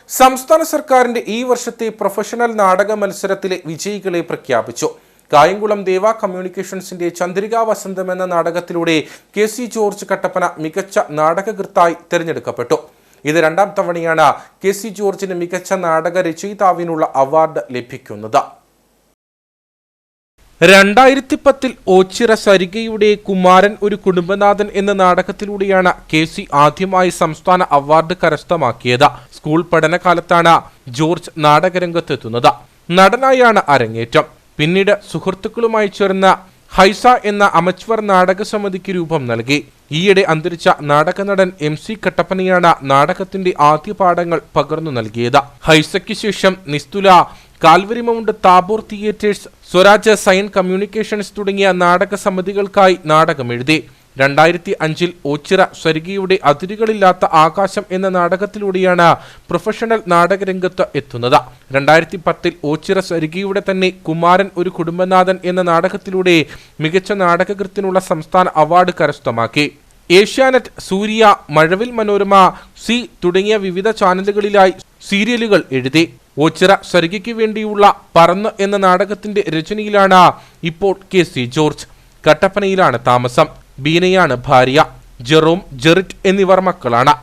സംസ്ഥാന സർക്കാരിന്റെ ഈ വർഷത്തെ പ്രൊഫഷണൽ നാടക മത്സരത്തിലെ വിജയികളെ പ്രഖ്യാപിച്ചു. കായംകുളം ദേവ കമ്മ്യൂണിക്കേഷൻസിന്റെ ചന്ദ്രികാ വസന്തം എന്ന നാടകത്തിലൂടെ കെ.സി. ജോർജ് കട്ടപ്പന മികച്ച നാടകകൃത്തായി തിരഞ്ഞെടുക്കപ്പെട്ടു. ഇത് രണ്ടാം തവണയാണ് കെ.സി. ജോർജിന് മികച്ച നാടക രചയിതാവിനുള്ള അവാർഡ് ലഭിക്കുന്നത്. 2010 ഓച്ചിറ സരികയുടെ കുമാരൻ ഒരു കുടുംബനാഥൻ എന്ന നാടകത്തിലൂടെയാണ് കെ.സി. ആദ്യമായി സംസ്ഥാന അവാർഡ് കരസ്ഥമാക്കിയത്. School പഠനകാലത്താണ് George നാടകരംഗത്തെത്തുന്നത്. നടനായാണ് അരങ്ങേറ്റം. പിന്നീട് സുഹൃത്തുക്കളുമായി ചേർന്ന് ഹൈസ എന്ന അമച്വർ നാടക സമിതിക്ക് രൂപം നൽകി. ഈയിടെ അന്തരിച്ച നാടക നടൻ MC കട്ടപ്പനയാണ് നാടകത്തിന്റെ ആദ്യ പാഠങ്ങൾ പകർന്നു നൽകിയത്. ഹൈസയ്ക്ക് ശേഷം Nistula, Calvary Mount Tabor theatres, Swaraj sign communications തുടങ്ങിയ നാടക സമിതികൾക്കായി നാടകമെഴുതി. 2005 ഓച്ചിറ സരികയുടെ അതിരുകളില്ലാത്ത ആകാശം എന്ന നാടകത്തിലൂടെയാണ് പ്രൊഫഷണൽ നാടകരംഗത്ത് എത്തുന്നത്. 2010 ഓച്ചിറ സരികയുടെ തന്നെ കുമാരൻ ഒരു കുടുംബനാഥൻ എന്ന നാടകത്തിലൂടെ മികച്ച നാടകകൃത്തിനുള്ള സംസ്ഥാന അവാർഡ് കരസ്ഥമാക്കി. ഏഷ്യാനെറ്റ്, സൂര്യ, മഴവിൽ മനോരമ, സി തുടങ്ങിയ വിവിധ ചാനലുകളിലായി സീരിയലുകൾ എഴുതി. ഓച്ചിറ സരികയ്ക്ക് വേണ്ടിയുള്ള പറന്ന് എന്ന നാടകത്തിന്റെ രചനയിലാണ് ഇപ്പോൾ കെ.സി. ജോർജ്. കട്ടപ്പനയിലാണ് താമസം. ബീനയാണ് ഭാര്യ. ജെറോം, ജെറിറ്റ് എന്നിവർ മക്കളാണ്.